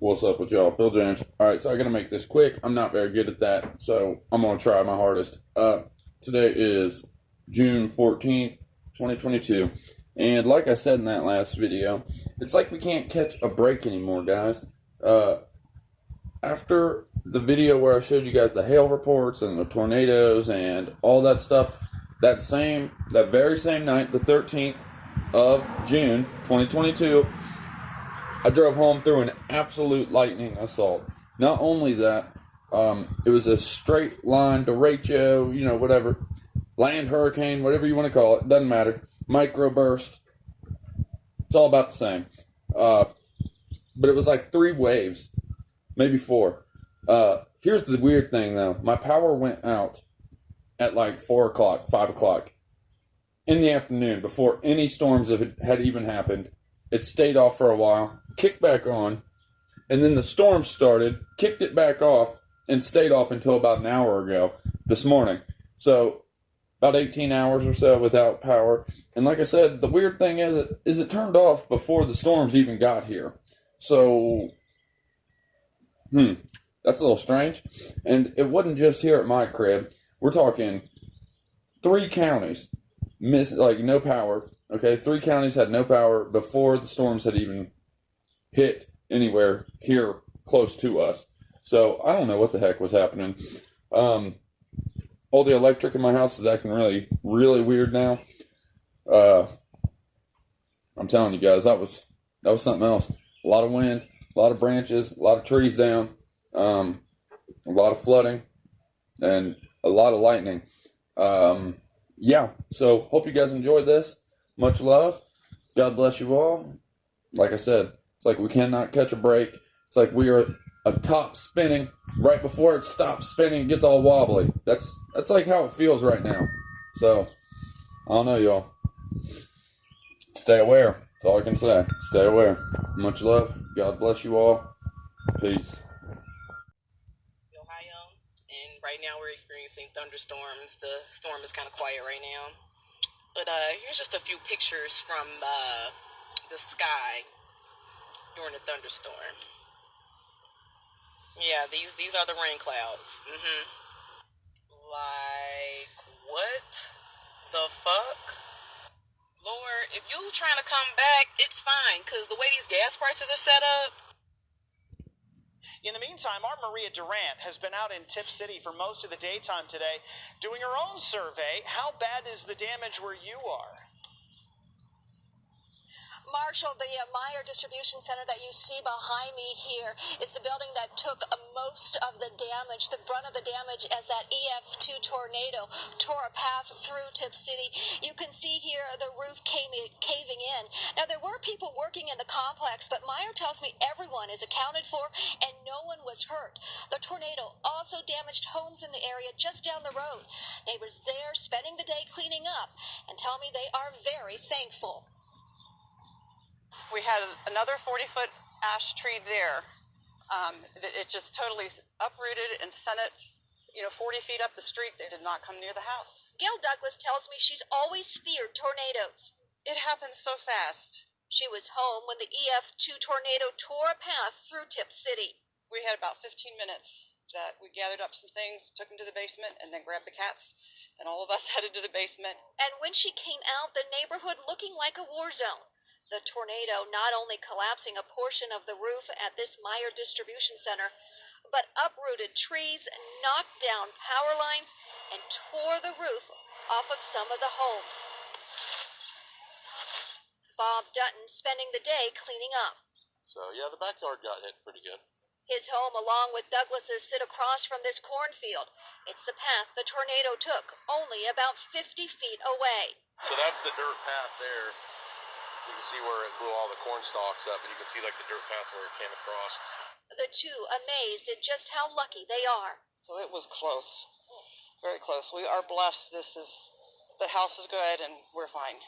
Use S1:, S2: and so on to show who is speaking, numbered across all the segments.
S1: What's up with y'all? Phil James. Alright, so I gotta make this quick. I'm not very good at that, so I'm gonna try my hardest. Today is June 14th, 2022. And like I said in that last video, it's like we can't catch a break anymore, guys. After the video where I showed you guys the hail reports and the tornadoes and all that stuff, that very same night, the 13th of June, 2022, I drove home through an absolute lightning assault. Not only that, it was a straight line derecho, whatever, land hurricane, whatever you want to call it, doesn't matter. Microburst, it's all about the same. But it was like 3 waves, maybe 4. Here's the weird thing though. My power went out at like 4 o'clock, 5 o'clock in the afternoon before any storms had even happened. It stayed off for a while, kicked back on, and then the storm started, kicked it back off, and stayed off until about an hour ago this morning. So about 18 hours or so without power. And like I said, the weird thing is it turned off before the storms even got here. So, that's a little strange. And it wasn't just here at my crib. We're talking 3 counties no power. Okay, 3 counties had no power before the storms had even hit anywhere here close to us. So I don't know what the heck was happening. All the electric in my house is acting really, really weird now. I'm telling you guys, that was something else. A lot of wind, a lot of branches, a lot of trees down, a lot of flooding, and a lot of lightning. Yeah, so hope you guys enjoyed this. Much love. God bless you all. Like I said, it's like we cannot catch a break. It's like we are a top spinning. Right before it stops spinning, it gets all wobbly. That's like how it feels right now. So, I don't know, y'all. Stay aware. That's all I can say. Stay aware. Much love. God bless you all. Peace.
S2: Ohio, and right now we're experiencing thunderstorms. The storm is kind of quiet right now. But here's just a few pictures from the sky during the thunderstorm. Yeah, these are the rain clouds. Like, what the fuck? Lord, if you trying to come back, it's fine, because the way these gas prices are set up.
S3: In the meantime, our Maria Durant has been out in Tip City for most of the daytime today doing her own survey. How bad is the damage where you are?
S4: Marshall, the Meyer Distribution Center that you see behind me here is the building that took most of the damage, the brunt of the damage, as that EF2 tornado tore a path through Tip City. You can see here the roof caving in. Now, there were people working in the complex, but Meyer tells me everyone is accounted for and no one was hurt. The tornado also damaged homes in the area just down the road. Neighbors there spending the day cleaning up and tell me they are very thankful.
S5: We had another 40-foot ash tree there. It just totally uprooted and sent it, 40 feet up the street. It did not come near the house.
S4: Gail Douglas tells me she's always feared tornadoes.
S5: It happened so fast.
S4: She was home when the EF2 tornado tore a path through Tip City.
S5: We had about 15 minutes that we gathered up some things, took them to the basement, and then grabbed the cats, and all of us headed to the basement.
S4: And when she came out, the neighborhood looking like a war zone. The tornado not only collapsing a portion of the roof at this Meyer Distribution Center, but uprooted trees, knocked down power lines, and tore the roof off of some of the homes. Bob Dutton spending the day cleaning up.
S6: So, yeah, the backyard got hit pretty good.
S4: His home, along with Douglas's, sit across from this cornfield. It's the path the tornado took, only about 50 feet away.
S6: So that's the dirt path there. You can see where it blew all the corn stalks up, and you can see like the dirt path where it came across.
S4: The two amazed at just how lucky they are.
S5: So it was close, very close. We are blessed. The house is good, and we're fine.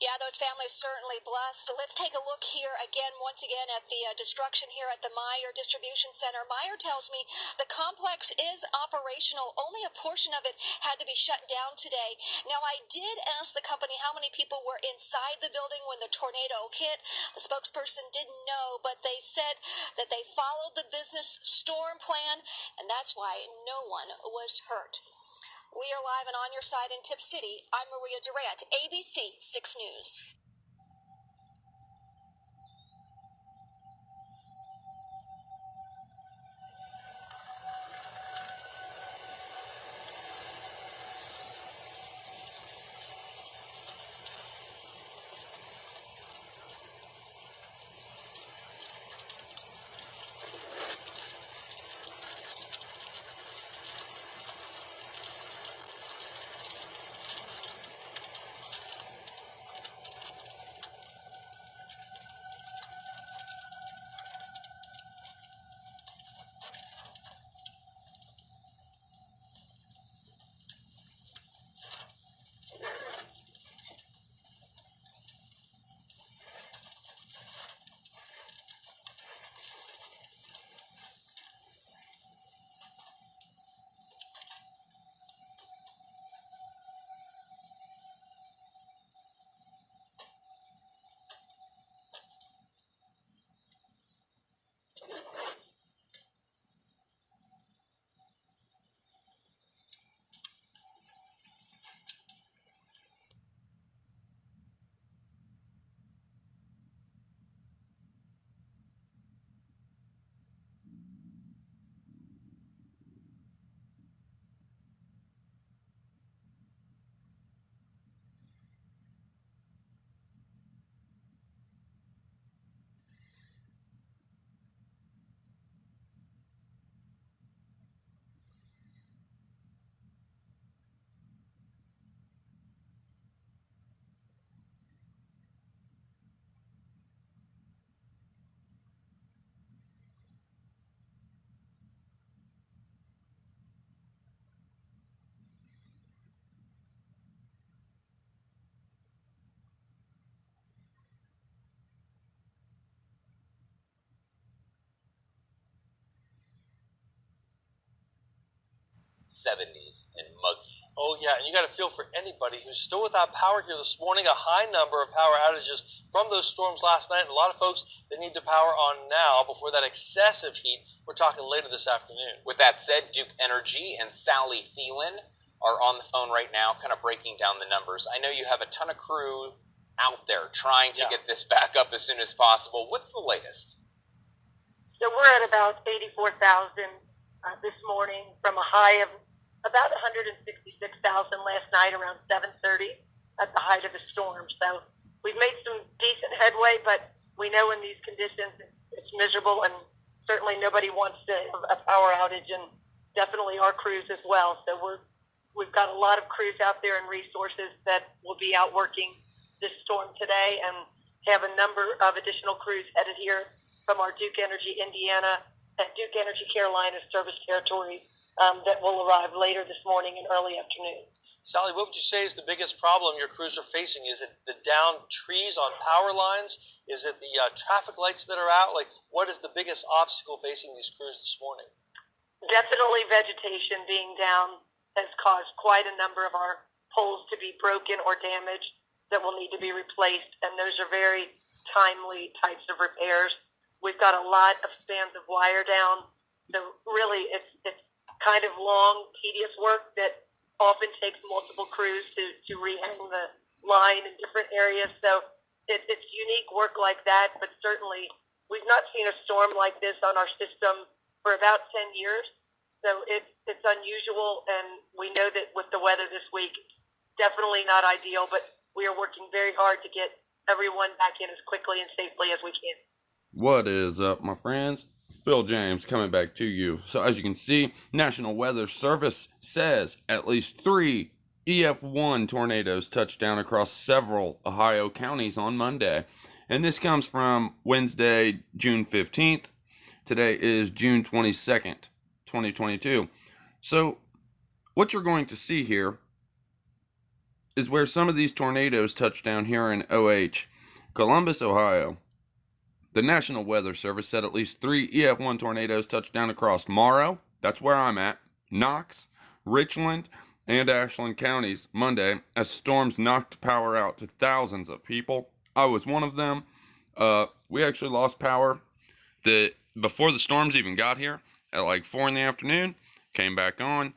S4: Yeah, those families certainly blessed. So let's take a look here once again, at the destruction here at the Meyer Distribution Center. Meyer tells me the complex is operational. Only a portion of it had to be shut down today. Now, I did ask the company how many people were inside the building when the tornado hit. The spokesperson didn't know, but they said that they followed the business storm plan, and that's why no one was hurt. We are live and on your side in Tip City. I'm Maria Durant, ABC 6 News.
S7: '70s and muggy.
S8: Oh, yeah, and you got to feel for anybody who's still without power here this morning. A high number of power outages from those storms last night. And a lot of folks, they need the power on now before that excessive heat. We're talking later this afternoon.
S7: With that said, Duke Energy and Sally Thielen are on the phone right now, kind of breaking down the numbers. I know you have a ton of crew out there trying to get this back up as soon as possible. What's the latest?
S9: So we're at about 84,000 this morning from a high of about 166,000 last night around 7:30 at the height of the storm. So we've made some decent headway, but we know in these conditions it's miserable, and certainly nobody wants a power outage, and definitely our crews as well. So we've got a lot of crews out there and resources that will be out working this storm today, and have a number of additional crews headed here from our Duke Energy Indiana and Duke Energy Carolina service territories that will arrive later this morning and early afternoon.
S8: Sally, what would you say is the biggest problem your crews are facing? Is it the downed trees on power lines? Is it the traffic lights that are out? Like, what is the biggest obstacle facing these crews this morning?
S9: Definitely vegetation being down has caused quite a number of our poles to be broken or damaged that will need to be replaced, and those are very timely types of repairs. We've got a lot of spans of wire down, so really it's kind of long, tedious work that often takes multiple crews to rehang the line in different areas. So it's unique work like that, but certainly we've not seen a storm like this on our system for about 10 years. So it's unusual, and we know that with the weather this week, definitely not ideal, but we are working very hard to get everyone back in as quickly and safely as we can.
S1: What is up, my friends? Phil James coming back to you. So as you can see, National Weather Service says at least 3 EF1 tornadoes touched down across several Ohio counties on Monday. And this comes from Wednesday, June 15th. Today is June 22nd, 2022. So what you're going to see here is where some of these tornadoes touched down here in OH. Columbus, Ohio. The National Weather Service said at least 3 EF1 tornadoes touched down across Morrow, that's where I'm at, Knox, Richland, and Ashland counties Monday as storms knocked power out to thousands of people. I was one of them. We actually lost power before the storms even got here at like 4 in the afternoon, came back on,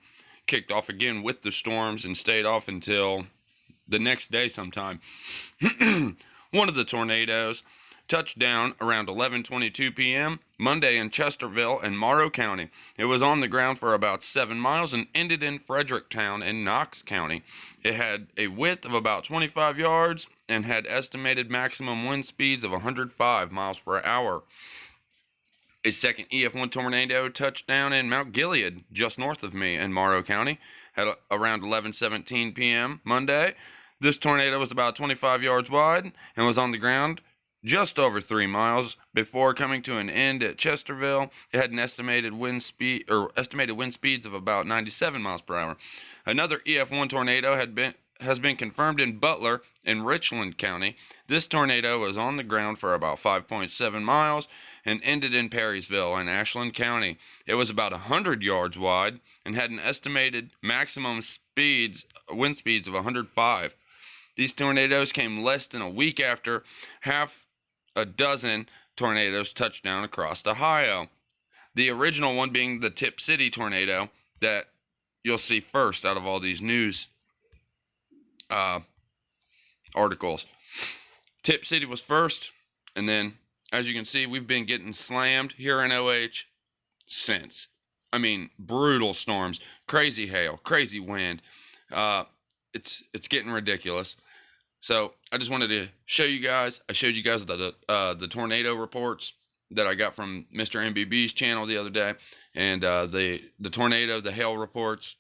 S1: kicked off again with the storms and stayed off until the next day sometime. One of the tornadoes touched down around 11:22 p.m. Monday in Chesterville and Morrow County. It was on the ground for about 7 miles and ended in Fredericktown in Knox County. It had a width of about 25 yards and had estimated maximum wind speeds of 105 miles per hour. A second EF1 tornado touched down in Mount Gilead, just north of me in Morrow County, at around 11:17 p.m. Monday. This tornado was about 25 yards wide and was on the ground just over 3 miles before coming to an end at Chesterville. It had an estimated wind speeds of about 97 miles per hour. Another EF1 tornado has been confirmed in Butler in Richland County. This tornado was on the ground for about 5.7 miles and ended in Perrysville in Ashland County. It was about 100 yards wide and had an estimated maximum wind speeds of 105. These tornadoes came less than a week after half a dozen tornadoes touched down across Ohio. The original one being the Tip City tornado that you'll see first out of all these news articles. Tip City was first, and then, as you can see, we've been getting slammed here in OH since. I mean, brutal storms, crazy hail, crazy wind. It's getting ridiculous. So I just wanted to show you guys. I showed you guys the tornado reports that I got from Mr. MBB's channel the other day, and the tornado, the hail reports.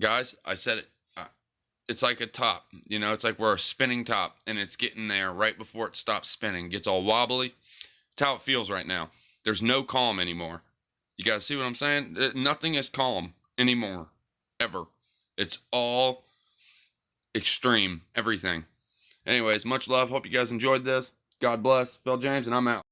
S1: Guys, I said it. It's like a top, you know. It's like we're a spinning top, and it's getting there right before it stops spinning. Gets all wobbly. That's how it feels right now. There's no calm anymore. You guys see what I'm saying? Nothing is calm anymore, ever. It's all extreme, everything. Anyways, much love. Hope you guys enjoyed this. God bless. Phil James, and I'm out.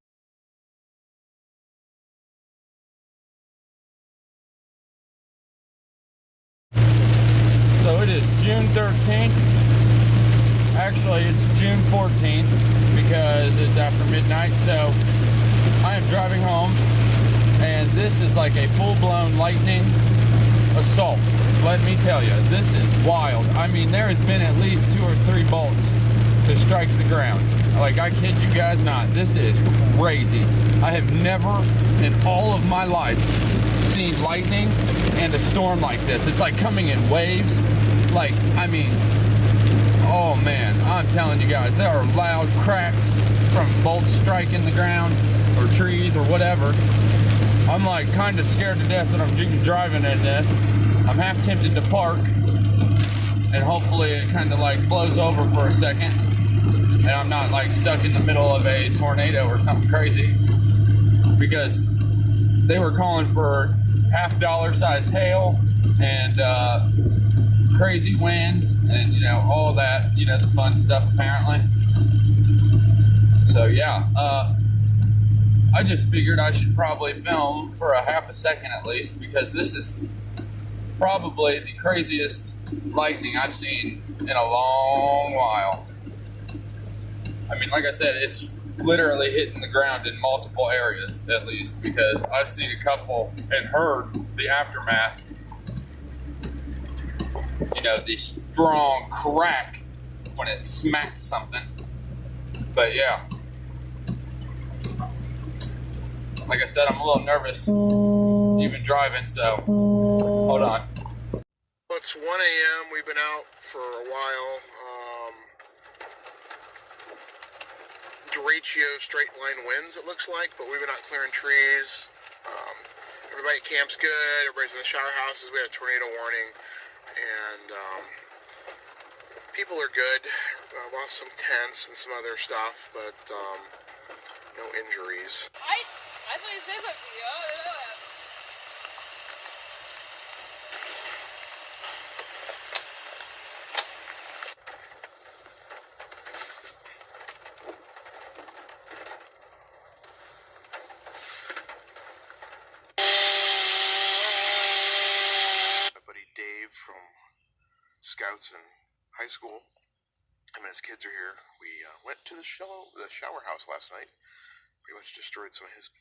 S1: So it is June 13th. Actually, it's June 14th because it's after midnight. So I am driving home, and this is like a full-blown lightning assault. Let me tell you, this is wild. I mean, there has been at least 2 or 3 bolts to strike the ground. Like, I kid you guys not. This is crazy. I have never in all of my life seen lightning and a storm like this. It's like coming in waves. Like, I mean, oh man, I'm telling you guys, there are loud cracks from bolts striking the ground or trees or whatever. I'm like kind of scared to death that I'm driving in this. I'm half tempted to park, and hopefully it kind of like blows over for a second, and I'm not like stuck in the middle of a tornado or something crazy, because they were calling for $half sized hail and crazy winds and, you know, all that, you know, the fun stuff apparently. So yeah, I just figured I should probably film for a half a second at least, because this is probably the craziest lightning I've seen in a long while. I mean, like I said, it's literally hitting the ground in multiple areas at least, because I've seen a couple and heard the aftermath. You know, the strong crack when it smacks something. But yeah. Like I said, I'm a little nervous even driving, so hold on.
S6: Well, it's 1 a.m. We've been out for a while. Derecho straight line winds, it looks like, but we've been out clearing trees. Everybody at camp's good. Everybody's in the shower houses. We had a tornado warning, and people are good. Lost some tents and some other stuff, but no injuries.
S5: I thought you said something.
S6: Johnson High School. Him and his kids are here. We went to the shower house last night. Pretty much destroyed some of his